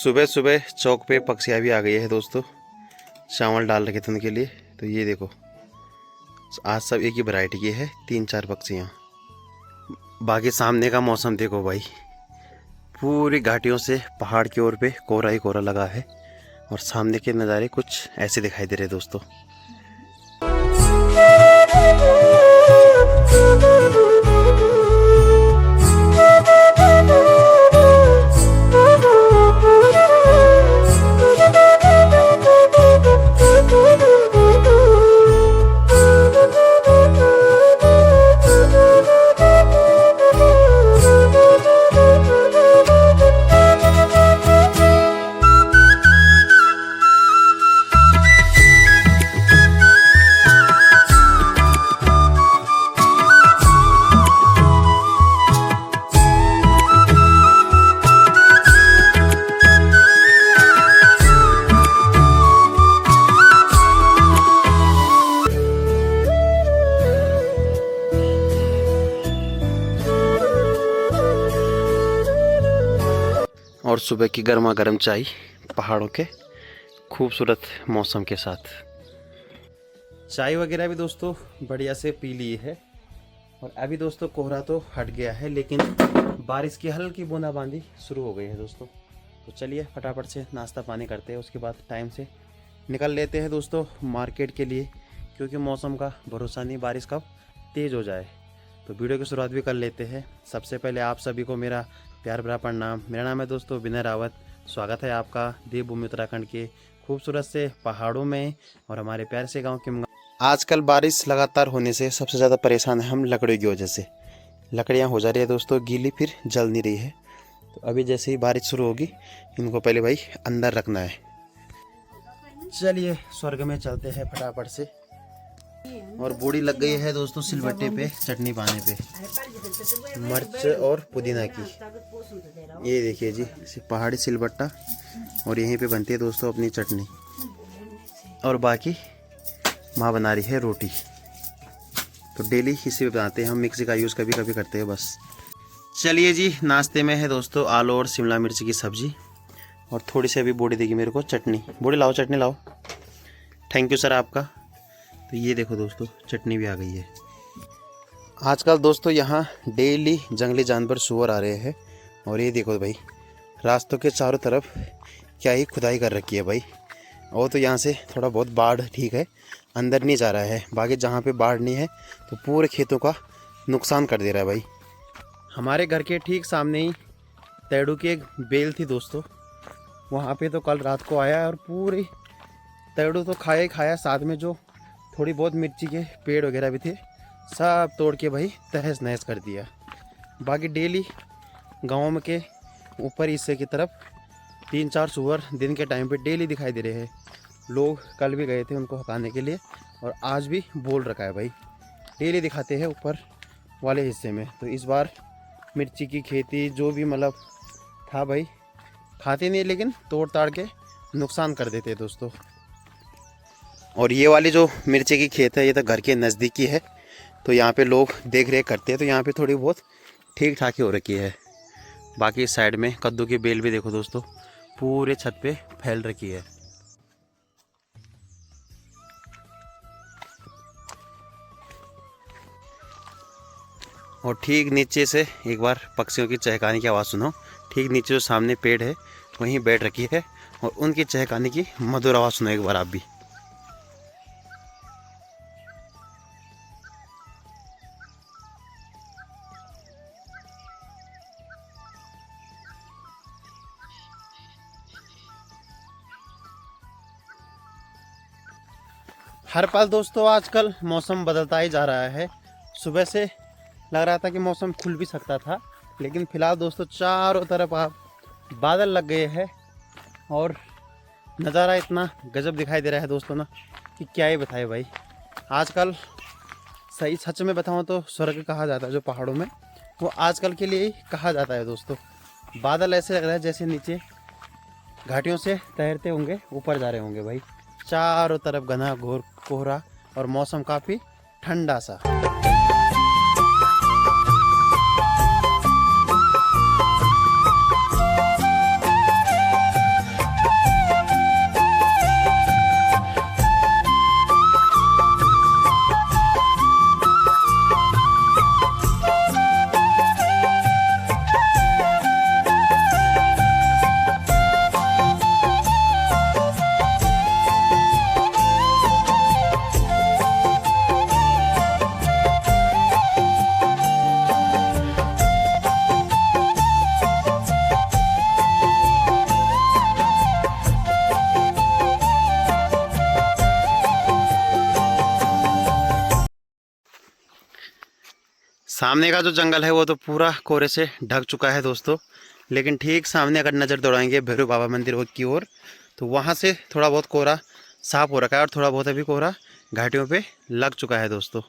सुबह सुबह चौक पे पक्षियाँ भी आ गई है दोस्तों, चावल डाल रखे थे उनके लिए। तो ये देखो आज सब एक ही वैरायटी की है, 3-4 पक्षियाँ। बाकी सामने का मौसम देखो भाई, पूरी घाटियों से पहाड़ की ओर पे कोहरा ही कोहरा लगा है और सामने के नज़ारे कुछ ऐसे दिखाई दे रहे दोस्तों। और सुबह की गर्मा गर्म चाय पहाड़ों के खूबसूरत मौसम के साथ। चाय वगैरह भी दोस्तों बढ़िया से पी ली है और अभी दोस्तों कोहरा तो हट गया है, लेकिन बारिश की हल्की बूंदाबांदी शुरू हो गई है दोस्तों। तो चलिए फटाफट से नाश्ता पानी करते हैं, उसके बाद टाइम से निकल लेते हैं दोस्तों मार्केट के लिए, क्योंकि मौसम का भरोसा नहीं, बारिश कब तेज़ हो जाए। तो वीडियो की शुरुआत भी कर लेते हैं। सबसे पहले आप सभी को मेरा प्यार भरा प्रणाम। मेरा नाम है दोस्तों विनय रावत। स्वागत है आपका देवभूमि उत्तराखंड के खूबसूरत से पहाड़ों में और हमारे प्यार से गांव के। आजकल बारिश लगातार होने से सबसे ज़्यादा परेशान है हम लकड़ियों की वजह से। लकड़ियां हो जा रही है दोस्तों गीली, फिर जल नहीं रही है। तो अभी जैसे ही बारिश शुरू होगी इनको पहले भाई अंदर रखना है। चलिए स्वर्ग में चलते हैं फटाफट से। और बूढ़ी लग गई है दोस्तों सिलबट्टे पे चटनी पाने पे, मिर्च और पुदीना की। ये देखिए जी पहाड़ी सिलबट्टा, और यहीं पे बनती है दोस्तों अपनी चटनी। और बाकी माँ बना रही है रोटी। तो डेली इसी पे बनाते हैं हम, मिक्सी का यूज़ कभी कभी करते हैं बस। चलिए जी नाश्ते में है दोस्तों आलू और शिमला मिर्च की सब्जी, और थोड़ी सी अभी बूढ़ी देगी मेरे को चटनी। बूढ़ी लाओ चटनी लाओ। थैंक यू सर आपका। तो ये देखो दोस्तों चटनी भी आ गई है। आजकल दोस्तों यहाँ डेली जंगली जानवर सूअर आ रहे हैं, और ये देखो भाई रास्तों के चारों तरफ क्या ही खुदाई कर रखी है भाई। और तो यहाँ से थोड़ा बहुत बाढ़ ठीक है, अंदर नहीं जा रहा है। बाकी जहाँ पे बाढ़ नहीं है तो पूरे खेतों का नुकसान कर दे रहा है भाई। हमारे घर के ठीक सामने ही तेड़ू की एक बेल थी दोस्तों, वहाँ पे तो कल रात को आया और पूरी तेड़ू तो खाया ही खाया, साथ में जो थोड़ी बहुत मिर्ची के पेड़ वगैरह भी थे सब तोड़ के भाई तहस नहस कर दिया। बाकी डेली गाँव के ऊपर हिस्से की तरफ 3-4 सूअर दिन के टाइम पे डेली दिखाई दे रहे हैं। लोग कल भी गए थे उनको हटाने के लिए, और आज भी बोल रखा है भाई डेली दिखाते हैं ऊपर वाले हिस्से में। तो इस बार मिर्ची की खेती जो भी मतलब था भाई खाते नहीं, लेकिन तोड़ ताड़ के नुकसान कर देते दोस्तों। और ये वाली जो मिर्ची की खेत है ये तो घर के नज़दीकी है, तो यहाँ पे लोग देख रेख करते हैं, तो यहाँ पे थोड़ी बहुत ठीक ठाक ही हो रखी है। बाकी साइड में कद्दू की बेल भी देखो दोस्तों पूरे छत पे फैल रखी है। और ठीक नीचे से एक बार पक्षियों की चहकाने की आवाज़ सुनो। ठीक नीचे जो सामने पेड़ है वहीं बैठ रखी है, और उनकी चहकाने की मधुर आवाज़ सुनो एक बार आप भी। हर पल दोस्तों आजकल मौसम बदलता ही जा रहा है। सुबह से लग रहा था कि मौसम खुल भी सकता था, लेकिन फ़िलहाल दोस्तों चारों तरफ आप बादल लग गए हैं, और नज़ारा इतना गजब दिखाई दे रहा है दोस्तों ना कि क्या ही बताए भाई। आजकल सही सच में बताऊँ तो स्वर्ग कहा जाता है जो पहाड़ों में, वो आजकल के लिए ही कहा जाता है दोस्तों। बादल ऐसे लग रहा है जैसे नीचे घाटियों से तैरते होंगे, ऊपर जा रहे होंगे भाई। चारों तरफ घना घोर कोहरा और मौसम काफ़ी ठंडा सा। सामने का जो जंगल है वो तो पूरा कोहरे से ढक चुका है दोस्तों, लेकिन ठीक सामने अगर नज़र दौड़ाएंगे भैरव बाबा मंदिर की ओर तो वहाँ से थोड़ा बहुत कोहरा साफ हो रखा है और थोड़ा बहुत अभी कोहरा घाटियों पे लग चुका है दोस्तों।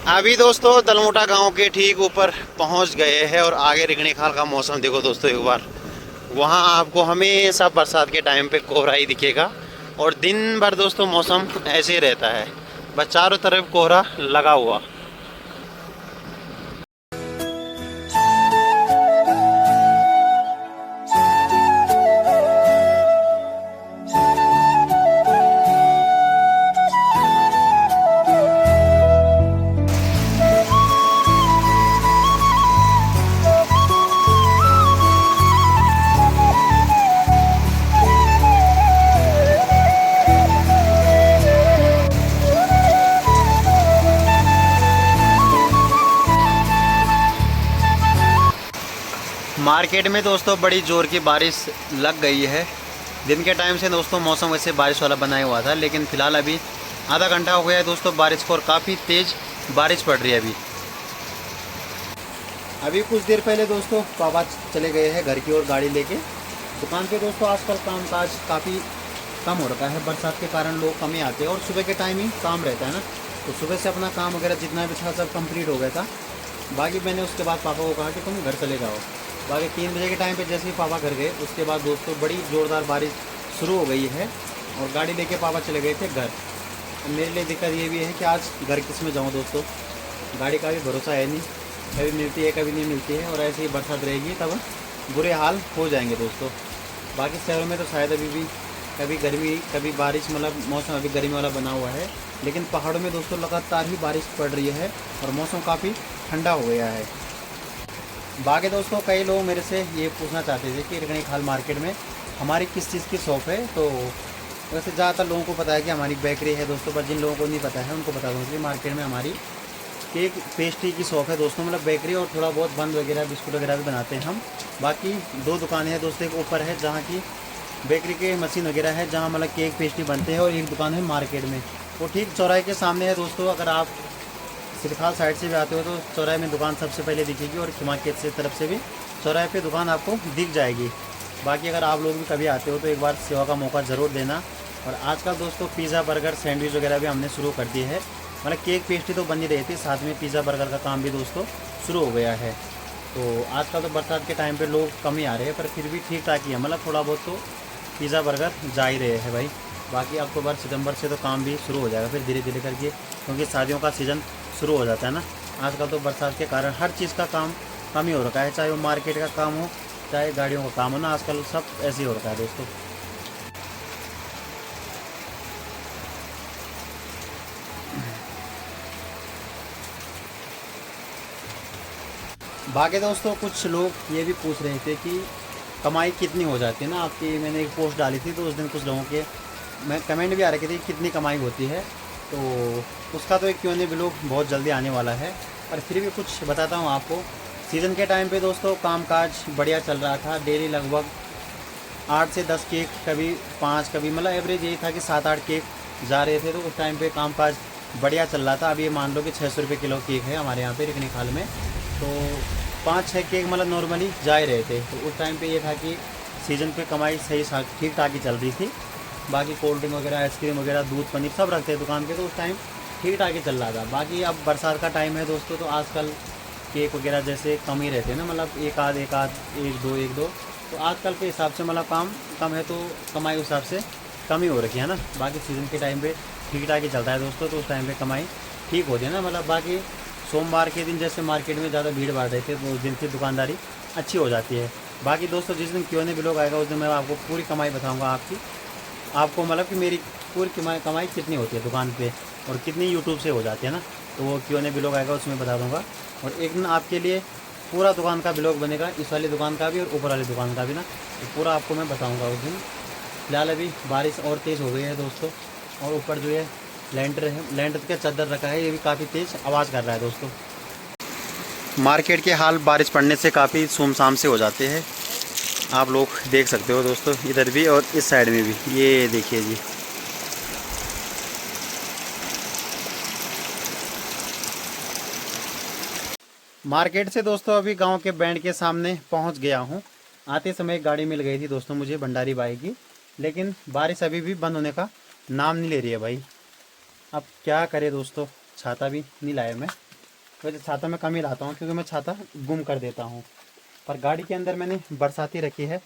अभी दोस्तों दलमोटा गांव के ठीक ऊपर पहुंच गए हैं और आगे रिगणी खाल का मौसम देखो दोस्तों एक बार। वहां आपको हमेशा बरसात के टाइम पे कोहरा ही दिखेगा और दिन भर दोस्तों मौसम ऐसे ही रहता है, बस चारों तरफ कोहरा लगा हुआ। मार्केट में दोस्तों बड़ी ज़ोर की बारिश लग गई है। दिन के टाइम से दोस्तों मौसम वैसे बारिश वाला बनाया हुआ था, लेकिन फ़िलहाल अभी आधा घंटा हो गया है दोस्तों बारिश को और काफ़ी तेज़ बारिश पड़ रही है। अभी कुछ देर पहले दोस्तों पापा चले गए हैं घर की ओर गाड़ी लेके। दुकान पे दोस्तों आजकल कामकाज काफ़ी कम हो रखा है, बरसात के कारण लोग कम ही आते हैं और सुबह के टाइम ही काम रहता है ना, तो सुबह से अपना काम वगैरह जितना भी था सब कंप्लीट हो गया था। बाकी मैंने उसके बाद पापा को कहा कि तुम घर चले जाओ। बाकी 3 बजे के टाइम पे जैसे ही पापा घर गए उसके बाद दोस्तों बड़ी ज़ोरदार बारिश शुरू हो गई है और गाड़ी लेके पापा चले गए थे घर। मेरे लिए दिक्कत ये भी है कि आज घर किस में जाऊँ दोस्तों, गाड़ी का भी भरोसा है नहीं, कभी मिलती है कभी नहीं मिलती है और ऐसे ही बरसात रहेगी तब बुरे हाल हो जाएंगे दोस्तों। बाकी शहरों में तो शायद अभी भी कभी गर्मी कभी बारिश, मतलब मौसम अभी गर्मी वाला बना हुआ है, लेकिन पहाड़ों में दोस्तों लगातार ही बारिश पड़ रही है और मौसम काफ़ी ठंडा हो गया है। बाकी दोस्तों कई लोग मेरे से ये पूछना चाहते थे कि रिगणी खाल मार्केट में हमारी किस चीज़ की शॉप है, तो वैसे ज़्यादातर लोगों को पता है कि हमारी बेकरी है दोस्तों, पर जिन लोगों को नहीं पता है उनको बता दूँ कि मार्केट में हमारी केक पेस्ट्री की शॉप है दोस्तों, मतलब बेकरी और थोड़ा बहुत बंद वगैरह बिस्कुट वगैरह भी बनाते हैं हम। बाकी 2 दुकानें हैं दोस्तों, एक ऊपर है जहाँ की बेकरी के मशीन वगैरह है, जहाँ मतलब केक पेस्ट्री बनते हैं, और एक दुकान है मार्केट में, वो ठीक चौराहे के सामने है दोस्तों। अगर आप सिरखाल साइड से भी आते हो तो चौराहे में दुकान सबसे पहले दिखेगी और खिमा खेत से तरफ से भी चौराहे पे दुकान आपको दिख जाएगी। बाकी अगर आप लोग भी कभी आते हो तो एक बार सेवा का मौका ज़रूर देना। और आजकल दोस्तों पिज़्ज़ा बर्गर सैंडविच वगैरह भी हमने शुरू कर दिए है, मतलब केक पेस्ट्री तो बन ही रही थी, साथ में पिज़्ज़ा बर्गर का काम भी दोस्तों शुरू हो गया है। तो आजकल तो बरसात के टाइम पर लोग कम ही आ रहे हैं, पर फिर भी ठीक ठाक ही है, मतलब थोड़ा बहुत तो पिज़्ज़ा बर्गर जा ही रहे हैं भाई। बाकी अक्टूबर सितंबर से तो काम भी शुरू हो जाएगा फिर धीरे धीरे करके, क्योंकि शादियों का सीज़न शुरू हो जाता है ना। आजकल तो बरसात के कारण हर चीज़ का काम कम ही हो रखा है, चाहे वो मार्केट का काम हो चाहे गाड़ियों का काम हो ना, आजकल सब ऐसे ही हो रखा है दोस्तों। बाकी दोस्तों कुछ लोग ये भी पूछ रहे थे कि कमाई कितनी हो जाती है ना आपकी। मैंने एक पोस्ट डाली थी तो उस दिन कुछ लोगों के मैं कमेंट भी आ रखे थे कितनी कमाई होती है, तो उसका तो एक Q&A व्लॉग बहुत जल्दी आने वाला है, पर फिर भी कुछ बताता हूँ आपको। सीज़न के टाइम पे दोस्तों कामकाज बढ़िया चल रहा था, डेली लगभग 8 से 10 केक, कभी 5, कभी मतलब एवरेज यही था कि 7-8 केक जा रहे थे, तो उस टाइम पे कामकाज बढ़िया चल रहा था। अब ये मान लो कि 600 रुपये किलो केक है हमारे यहाँ पे रिगणी खाल में, तो 5-6 केक मतलब नॉर्मली जा ही रहे थे। तो उस टाइम पे ये था कि सीज़न पे कमाई सही ठीक ठाक ही चल रही थी। बाकी कोल्ड ड्रिंक वगैरह, आइसक्रीम वगैरह, दूध पनीर सब रखते हैं दुकान पे, तो उस टाइम ठीक ठाक ही चल रहा था। बाकी अब बरसात का टाइम है दोस्तों, तो आजकल केक वगैरह जैसे कम ही रहते हैं ना, मतलब एक आध 1-2, तो आजकल के हिसाब से मतलब काम कम है, तो कमाई उस हिसाब से कम ही हो रखी है ना। बाकी सीज़न के टाइम पे ठीक ठाक ही चलता है दोस्तों, तो उस टाइम पे कमाई ठीक होती है ना। मतलब बाकी सोमवार के दिन जैसे मार्केट में ज़्यादा भीड़ भाड़ रहती है तो उस दिन की दुकानदारी अच्छी हो जाती है। बाकी दोस्तों जिस दिन Q&A व्लॉग आएगा उस दिन मैं आपको पूरी कमाई बताऊँगा आपको मतलब कि मेरी पूरी कमाई कितनी होती है दुकान पे और कितनी यूट्यूब से हो जाती है ना, तो वो Q&A व्लॉग आएगा उसमें बता दूंगा। और एक दिन आपके लिए पूरा दुकान का व्लॉग बनेगा, इस वाली दुकान का भी और ऊपर वाली दुकान का भी ना, तो पूरा आपको मैं बताऊंगा उस दिन। फिलहाल अभी बारिश और तेज़ हो गई है दोस्तों, और ऊपर जो है लेंटर है, लेंटर का चादर रखा है, ये भी काफ़ी तेज़ आवाज़ कर रहा है दोस्तों। मार्केट के हाल बारिश पड़ने से काफ़ी सुमसाम से हो जाते हैं, आप लोग देख सकते हो दोस्तों, इधर भी और इस साइड में भी। ये देखिए जी, मार्केट से दोस्तों अभी गांव के बैंड के सामने पहुंच गया हूं। आते समय एक गाड़ी मिल गई थी दोस्तों मुझे भंडारी भाई की, लेकिन बारिश अभी भी बंद होने का नाम नहीं ले रही है भाई। अब क्या करे दोस्तों, छाता भी नहीं लाया मैं, वैसे छाता मैं कम ही लाता हूँ क्योंकि मैं छाता गुम कर देता हूँ। पर गाड़ी के अंदर मैंने बरसाती रखी है,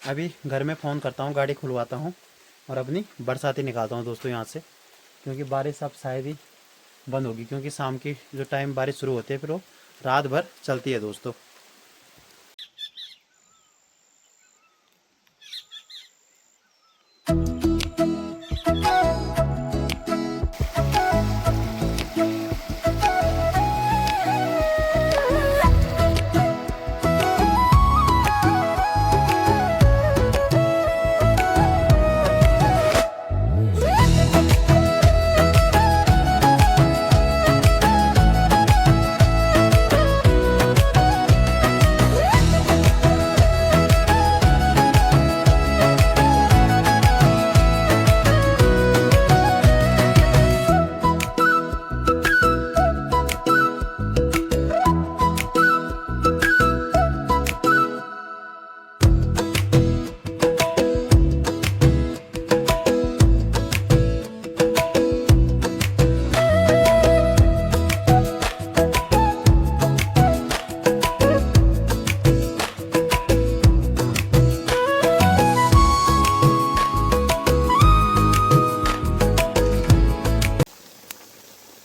अभी घर में फ़ोन करता हूँ, गाड़ी खुलवाता हूँ और अपनी बरसाती निकालता हूँ दोस्तों यहाँ से, क्योंकि बारिश अब शायद ही बंद होगी, क्योंकि शाम की जो टाइम बारिश शुरू होती है फिर वो रात भर चलती है दोस्तों।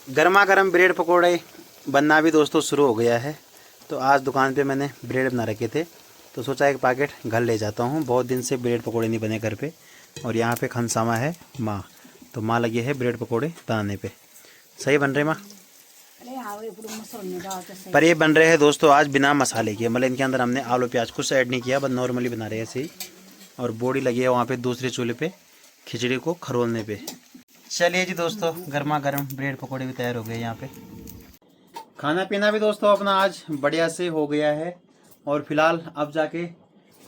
गर्मा गर्म ब्रेड पकोड़े बनना भी दोस्तों शुरू हो गया है। तो आज दुकान पे मैंने ब्रेड बना रखे थे, तो सोचा एक पैकेट घर ले जाता हूँ। बहुत दिन से ब्रेड पकोड़े नहीं बने घर पे, और यहाँ पे खनसामा है माँ, तो माँ लगी है ब्रेड पकोड़े बनाने पे। सही बन रहे माँ? पर ये बन रहे हैं दोस्तों आज बिना मसाले के, मतलब इनके अंदर हमने आलू प्याज कुछ ऐड नहीं किया, बस नॉर्मली बना रहे हैं ऐसे ही। और बोड़ी लगी है वहाँ पे दूसरे चूल्हे पे खिचड़ी को खरोलने पे। चलिए जी दोस्तों, गर्मा गर्म ब्रेड पकोड़े भी तैयार हो गए यहाँ पे। खाना पीना भी दोस्तों अपना आज बढ़िया से हो गया है, और फिलहाल अब जाके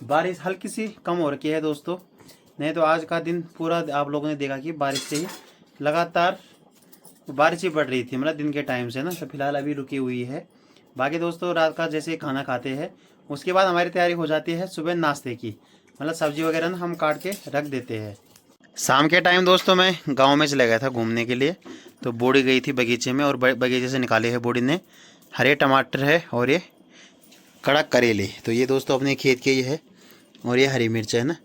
बारिश हल्की सी कम हो रखी है दोस्तों, नहीं तो आज का दिन पूरा आप लोगों ने देखा कि बारिश से ही लगातार बारिश ही पड़ रही थी, मतलब दिन के टाइम से ना। तो फिलहाल अभी रुकी हुई है। बाकी दोस्तों रात का जैसे खाना खाते हैं उसके बाद हमारी तैयारी हो जाती है सुबह नाश्ते की, मतलब सब्जी वगैरह ना हम काट के रख देते हैं। शाम के टाइम दोस्तों मैं गांव में चला गया था घूमने के लिए, तो बोड़ी गई थी बगीचे में, और बगीचे से निकाले है बोड़ी ने हरे टमाटर है और ये कड़क करेले। तो ये दोस्तों अपने खेत के ही है, और ये हरी मिर्च है ना,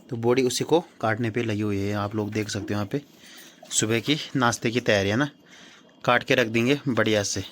तो बोड़ी उसी को काटने पे लगी हुई है। आप लोग देख सकते हो यहाँ पे सुबह की नाश्ते की तैयारी है ना, काट के रख देंगे बढ़िया से।